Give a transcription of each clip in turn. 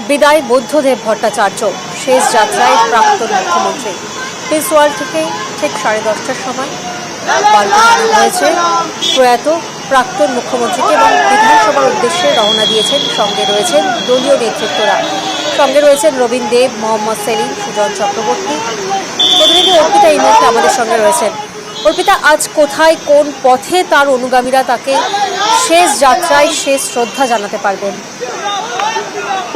বিদায় বুদ্ধদেব ভট্টাচার্য, শেষ যাত্রায় প্রাক্তন মুখ্যমন্ত্রী। পিস ওয়ার্ল্ড থেকে ঠিক 10:30টার সময় হয়েছে প্রয়াত প্রাক্তন মুখ্যমন্ত্রীকে এবং বিধানসভার উদ্দেশ্যে রওনা দিয়েছেন। সঙ্গে রয়েছেন দলীয় নেতৃত্বরা, সঙ্গে রয়েছেন রবীন দেব, মোহাম্মদ সেলিম, সুজন চক্রবর্তী। প্রতিনিধি অর্পিতা এই মুহূর্তে আমাদের সঙ্গে রয়েছেন। অর্পিতা, আজ কোথায়, কোন পথে তার অনুগামীরা তাকে শেষ যাত্রায় শেষ শ্রদ্ধা জানাতে পারবেন?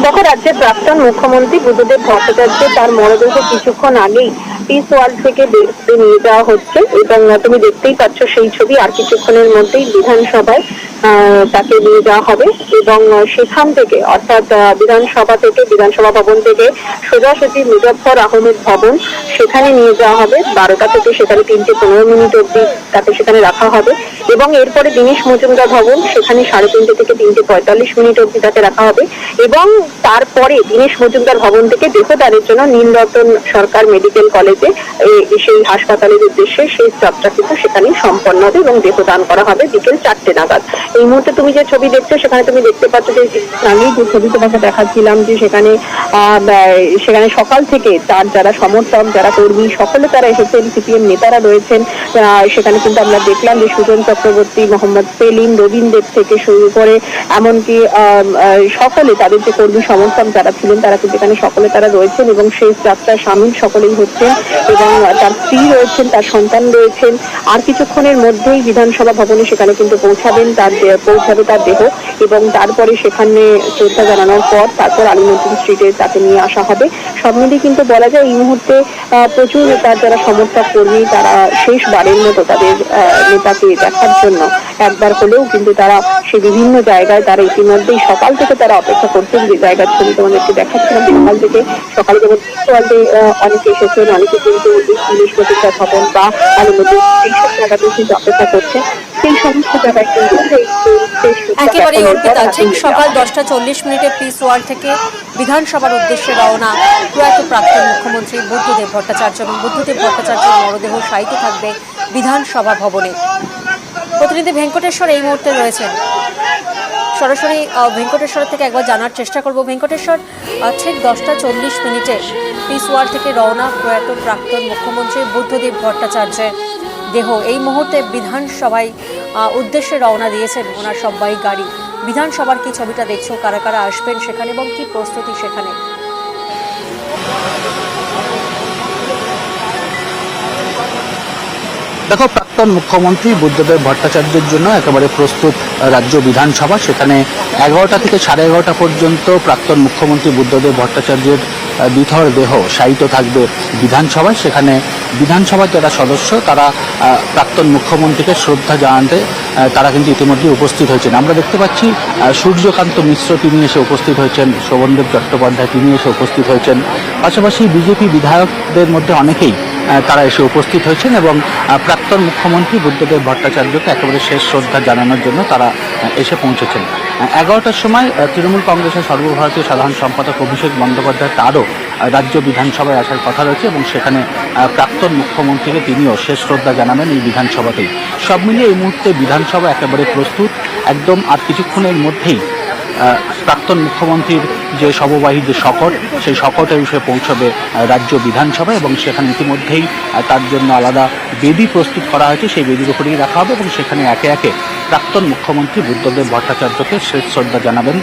দেখো, রাজ্যের প্রাক্তন মুখ্যমন্ত্রী বুদ্ধদেব ভট্টাচার্য তার মরদেহ কিছুক্ষণ আগেই পিস ওয়ার্ল্ড থেকে বেরোতে নিয়ে যাওয়া হচ্ছে এবং তুমি দেখতেই পাচ্ছ সেই ছবি। আর কিছুক্ষণের মধ্যেই বিধানসভায় তাকে নিয়ে যাওয়া হবে এবং সেখান থেকে অর্থাৎ বিধানসভা ভবন থেকে সোজাসুজি মুজফ্ফর আহমেদ ভবন সেখানে নিয়ে যাওয়া হবে। 12টা থেকে সেখানে 3:15 অব্দি তাকে সেখানে রাখা হবে এবং এরপরে দীনেশ মজুমদার ভবন, সেখানে 3:30 থেকে 3:45 অব্দি তাকে রাখা হবে এবং তারপরে দীনেশ মজুমদার ভবন থেকে দেহদানের জন্য নীলরতন সরকার মেডিকেল কলেজে সেই হাসপাতালের উদ্দেশ্যে শেষ যাত্রা কিন্তু সেখানেই সম্পন্ন হবে এবং দেহদান করা হবে বিকেল 4টে নাগাদ। এই মুহূর্তে তুমি যে ছবি দেখছো সেখানে তুমি দেখতে পাচ্ছ যে আগেই যে ছবি তোমাকে দেখাচ্ছিলাম যে সেখানে সকাল থেকে তার যারা সমর্থক, যারা কর্মী, সকলে তারা এসেছেন। সিপিএম নেতারা রয়েছেন সেখানে, কিন্তু আমরা দেখলাম যে সুজন চক্রবর্তী, মোহাম্মদ সেলিম, রবীন দেব থেকে শুরু করে এমনকি সকলে তাদের যে কর্মী সমর্থক যারা ছিলেন তারা কিন্তু এখানে সকলে তারা রয়েছেন এবং শেষ যাত্রায় সামিল সকলেই হচ্ছেন এবং তার স্ত্রী রয়েছেন, তার সন্তান রয়েছেন। আর কিছুক্ষণের মধ্যেই বিধানসভা ভবনে সেখানে কিন্তু পৌঁছাবে তার দেহ এবং তারপরে সেখানে শ্রদ্ধা জানানোর পর তারপর আলিমুদ্দিন স্ট্রিটে তাকে নিয়ে আসা হবে। সব মিলিয়ে কিন্তু বলা যায় এই মুহূর্তে প্রচুর তার যারা সমর্থক কর্মী তারা শেষবারের মতো তাদের নেতাকে দেখার জন্য একবার হলেও কিন্তু তারা সে বিভিন্ন জায়গায় তারা ইতিমধ্যেই সকাল থেকে তারা অপেক্ষা করছেন। যে জায়গার ছবি তোমাদেরকে দেখাচ্ছিলাম, সকালে যেমন অনেকে এসেছেন, অনেকে কিন্তু পুলিশ প্রতিষ্ঠা ভবন বা আলিমুদ্দিন এইসব জায়গাতেও কিন্তু অপেক্ষা করছেন। সেই সমস্ত জায়গায় কিন্তু একেবারে অর্পিতা, ঠিক সকাল 10:40 পিস ওয়ার্ল্ড থেকে বিধানসভার উদ্দেশ্যে রওনা প্রয়াত প্রাক্তন মুখ্যমন্ত্রী বুদ্ধদেব ভট্টাচার্য এবং বুদ্ধদেব ভট্টাচার্যের মরদেহ শায়িত থাকবে বিধানসভা ভবনে। প্রতিনিধি ভেঙ্কটেশ্বর এই মুহূর্তে রয়েছেন, সরাসরি ভেঙ্কটেশ্বর থেকে একবার জানার চেষ্টা করব। ভেঙ্কটেশ্বর, ঠিক 10:40 পিস ওয়ার্ল্ড থেকে রওনা প্রয়াত প্রাক্তন মুখ্যমন্ত্রী বুদ্ধদেব ভট্টাচার্যের দেহ এই মুহূর্তে বিধানসভায় উদ্দেশ্যে রওনা দিয়েছেন ওনার সবাই গাড়ি। বিধানসভার কি ছবিটা দেখছো, কারা কারা আসবেন সেখানে এবং কি প্রস্তুতি সেখানে? দেখো, প্রাক্তন মুখ্যমন্ত্রী বুদ্ধদেব ভট্টাচার্যের জন্য একেবারে প্রস্তুত রাজ্য বিধানসভা। সেখানে 11টা থেকে 11:30 পর্যন্ত প্রাক্তন মুখ্যমন্ত্রী বুদ্ধদেব ভট্টাচার্যের বিথর দেহ শায়িত থাকবে বিধানসভায়। সেখানে বিধানসভার যারা সদস্য তারা প্রাক্তন মুখ্যমন্ত্রীকে শ্রদ্ধা জানাতে তারা কিন্তু ইতিমধ্যে উপস্থিত হয়েছেন। আমরা দেখতে পাচ্ছি সূর্যকান্ত মিশ্র তিনি এসে উপস্থিত হয়েছেন, শোভনদেব চট্টোপাধ্যায় তিনি এসে উপস্থিত হয়েছেন, পাশাপাশি বিজেপি বিধায়কদের মধ্যে অনেকেই তারা এসে উপস্থিত হয়েছেন এবং প্রাক্তন মুখ্যমন্ত্রী বুদ্ধদেব ভট্টাচার্যকে একেবারে শেষ শ্রদ্ধা জানানোর জন্য তারা এসে পৌঁছেছেন। 11টার সময় তৃণমূল কংগ্রেসের সর্বভারতীয় সাধারণ সম্পাদক অভিষেক বন্দ্যোপাধ্যায় তারও রাজ্য বিধানসভায় আসার কথা রয়েছে এবং সেখানে প্রাক্তন মুখ্যমন্ত্রীকে তিনিও শেষ শ্রদ্ধা জানাবেন এই বিধানসভাতেই। সব মিলিয়ে এই মুহূর্তে বিধানসভা একেবারে প্রস্তুত একদম। আর কিছুক্ষণের মধ্যেই প্রাক্তন মুখ্যমন্ত্রীর যে শববাহী যে শকট, সেই শকটে এসে পৌঁছবে রাজ্য বিধানসভা এবং সেখানে ইতিমধ্যেই তার জন্য আলাদা বেদি প্রস্তুত করা হয়েছে। সেই বেদির উপরেই রাখা হবে এবং সেখানে একে একে প্রাক্তন মুখ্যমন্ত্রী বুদ্ধদেব ভট্টাচার্যকে শেষ শ্রদ্ধা জানাবেন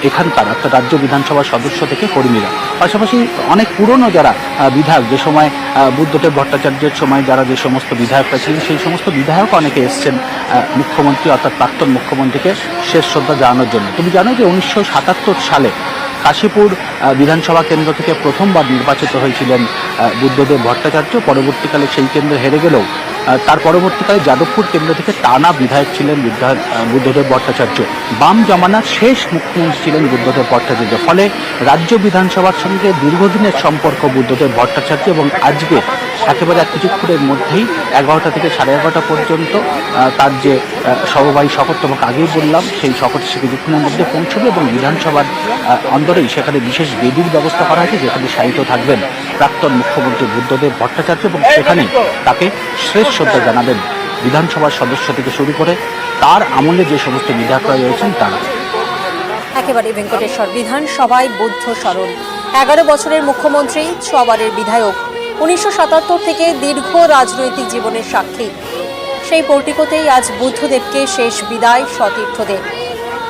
এখানকার অর্থাৎ রাজ্য বিধানসভার সদস্য থেকে কর্মীরা। পাশাপাশি অনেক পুরনো যারা বিধায়ক, যে সময় বুদ্ধদেব ভট্টাচার্যের সময় যারা যে সমস্ত বিধায়করা ছিলেন সেই সমস্ত বিধায়ক অনেকে এসছেন মুখ্যমন্ত্রী অর্থাৎ প্রাক্তন মুখ্যমন্ত্রীকে শেষ শ্রদ্ধা জানানোর জন্য। তুমি জানো যে 1977 সালে কাশীপুর বিধানসভা কেন্দ্র থেকে প্রথমবার নির্বাচিত হয়েছিলেন বুদ্ধদেব ভট্টাচার্য। পরবর্তীকালে সেই কেন্দ্রে হেরে গেলেও তার পরবর্তীকালে যাদবপুর কেন্দ্র থেকে টানা বিধায়ক ছিলেন বুদ্ধদেব ভট্টাচার্য। বাম জমানার শেষ মুখ্যমন্ত্রী ছিলেন বুদ্ধদেব ভট্টাচার্য। ফলে রাজ্য বিধানসভার সঙ্গে দীর্ঘদিনের সম্পর্ক বুদ্ধদেব ভট্টাচার্য এবং আজকে একেবারে কিছুক্ষণের মধ্যেই 11টা থেকে 11:30 পর্যন্ত তার যে সর্ববাহী শপথ তোমাকে আগেই বললাম সেই শপথ সে কিছুক্ষণের মধ্যে পৌঁছবে এবং বিধানসভার অন্দরেই সেখানে বিশেষ বেদির ব্যবস্থা করা হয়েছে যেখানে শায়িত থাকবেন প্রাক্তন মুখ্যমন্ত্রী বুদ্ধদেব ভট্টাচার্য এবং সেখানেই তাকে শেষ শ্রদ্ধা জানাবেন বিধানসভার সদস্য থেকে শুরু করে তার আমলে যে সমস্ত বিধায়করা রয়েছেন তারা। একেবারে ভেঙ্কটেশ্বর বিধানসভায় বুদ্ধ স্মরণ 11 বছরের মুখ্যমন্ত্রী, 6 বারের বিধায়ক, 1977 থেকে দীর্ঘ রাজনৈতিক জীবনের সাক্ষী। সেই পোর্টিকোতেই আজ বুদ্ধদেবকে শেষ বিদায় সতীর্থদের।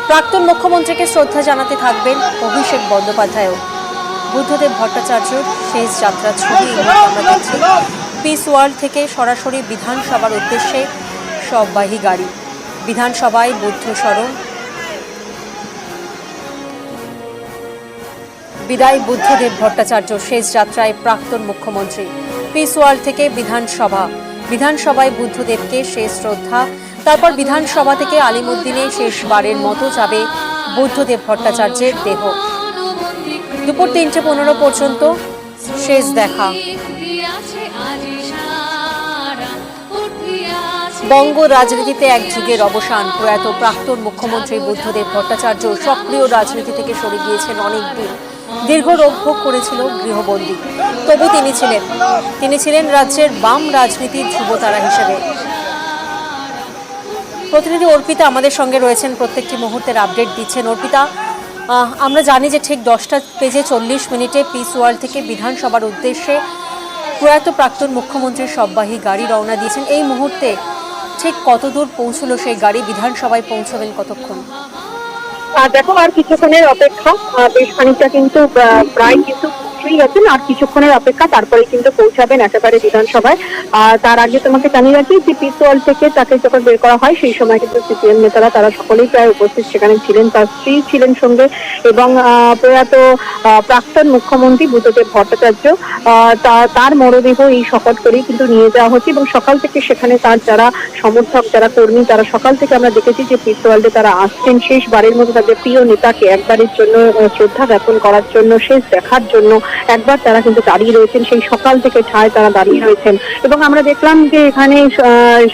প্রাক্তন মুখ্যমন্ত্রীকে শ্রদ্ধা জানাতে থাকবেন অভিষেক বন্দ্যোপাধ্যায়ও। বুদ্ধদেব ভট্টাচার্যর শেষ যাত্রার ছবি আমরা দেখছি পিস ওয়ার্ল্ড থেকে সরাসরি বিধানসভার উদ্দেশ্যে সববাহী গাড়ি। বিধানসভায় বুদ্ধ স্মরণ, বিদায় বুদ্ধদেব ভট্টাচার্য শেষ যাত্রায় প্রাক্তন মুখ্যমন্ত্রী। পিস ওয়ার্ল্ড থেকে বিধানসভায় বুদ্ধদেবকে শেষ শ্রদ্ধা, তারপর বিধানসভা থেকে আলিমুদ্দিনে শেষবারের মতো যাবে বুদ্ধদেব ভট্টাচার্যের দেহ। দুপুর 3:15 পর্যন্ত শেষ দেখা। বঙ্গ রাজনীতিতে এক যুগের অবসান। প্রয়াত প্রাক্তন মুখ্যমন্ত্রী বুদ্ধদেব ভট্টাচার্য সক্রিয় রাজনীতি থেকে সরে গিয়েছেন অনেক দিন। দীর্ঘ রোগ ভোগ করেছিল গৃহবন্দী। তবু তিনি ছিলেন রাজ্যের বাম রাজনীতির ধ্রুবতারা হিসেবে। প্রতিনিধি অর্পিতা আমাদের সঙ্গে রয়েছেন, প্রত্যেকটি মুহূর্তের আপডেট দিচ্ছেন। অর্পিতা, আমরা জানি যে ঠিক 10:40 পিস ওয়ার্ল্ড থেকে বিধানসভার উদ্দেশ্যে প্রয়াত প্রাক্তন মুখ্যমন্ত্রীর সববাহী গাড়ি রওনা দিয়েছেন। এই মুহূর্তে ঠিক কত দূর পৌঁছলো সেই গাড়ি? বিধানসভায় পৌঁছবেন কতক্ষণ? দেখো, আর কিছুক্ষণের অপেক্ষা, বেশ খানিকটা কিন্তু প্রায় কিন্তু পৌঁছেই গেছেন। আর কিছুক্ষণের অপেক্ষা, তারপরে কিন্তু পৌঁছাবেন একেবারে বিধানসভায়। তার আগে তোমাকে জানিয়ে রাখি যে পিস ওয়ার্ল্ড থেকে তাকে যখন বের করা হয় সেই সময় কিন্তু সিপিএম নেতারা তারা সকলেই প্রায় উপস্থিত সেখানে ছিলেন। তার স্ত্রী ছিলেন সঙ্গে এবং প্রয়াত প্রাক্তন মুখ্যমন্ত্রী বুদ্ধদেব ভট্টাচার্য তার মরদেহ এই শপথ করেই কিন্তু নিয়ে যাওয়া হচ্ছে। এবং সকাল থেকে সেখানে তার যারা সমর্থক, যারা কর্মী, তারা সকাল থেকে আমরা দেখেছি যে পিস ওয়ার্ল্ডে তারা আসছেন শেষবারের মতো তাদের প্রিয় নেতাকে একবারের জন্য শ্রদ্ধা জ্ঞাপন করার জন্য, শেষ দেখার জন্য একবার তারা কিন্তু দাঁড়িয়ে রয়েছেন। সেই সকাল থেকে ঠায় তারা দাঁড়িয়ে রয়েছেন। এবং আমরা দেখলাম যে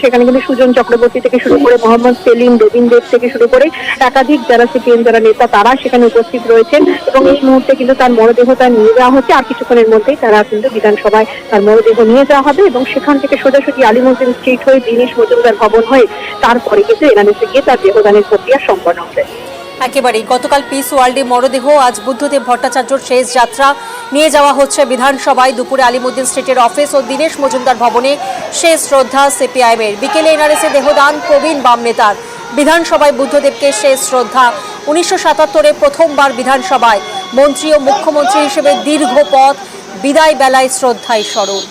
সেখানে কিন্তু সুজন চক্রবর্তী থেকে শুরু করে মোহাম্মদ সেলিম, রবীন দেব থেকে শুরু করে একাধিক যারা সিপিএম যারা নেতা তারা সেখানে উপস্থিত রয়েছেন। এবং এই মুহূর্তে কিন্তু তার মরদেহটা নিয়ে যাওয়া হচ্ছে। আর কিছুক্ষণের মধ্যেই তারা কিন্তু বিধানসভায় তার মরদেহ নিয়ে যাওয়া হবে এবং সেখান থেকে সোজাসুজি আলিমুদ্দিন স্ট্রিট হয়ে দীনেশ মজুমদার ভবন হয়ে তারপরে কিন্তু এনআরএসে গিয়ে তার দেহদানের প্রক্রিয়া সম্পন্ন হবে। একেবারেই গতকাল পিস ওয়ার্ল্ডে মরদেহ, আজ বুদ্ধদেব ভট্টাচার্যর শেষ যাত্রা নিয়ে যাওয়া হচ্ছে বিধানসভায়। দুপুরে আলিমুদ্দিন স্ট্রিটের অফিস ও দীনেশ মজুমদার ভবনে শেষ শ্রদ্ধা সিপিআইএমের। বিকেলে এনআরএসে দেহদান প্রবীণ বাম নেতার। বিধানসভায় বুদ্ধদেবকে শেষ শ্রদ্ধা। 1977-এ প্রথমবার বিধানসভায় মন্ত্রী ও মুখ্যমন্ত্রী হিসেবে দীর্ঘ পথ, বিদায় বেলায় শ্রদ্ধায় স্মরণ।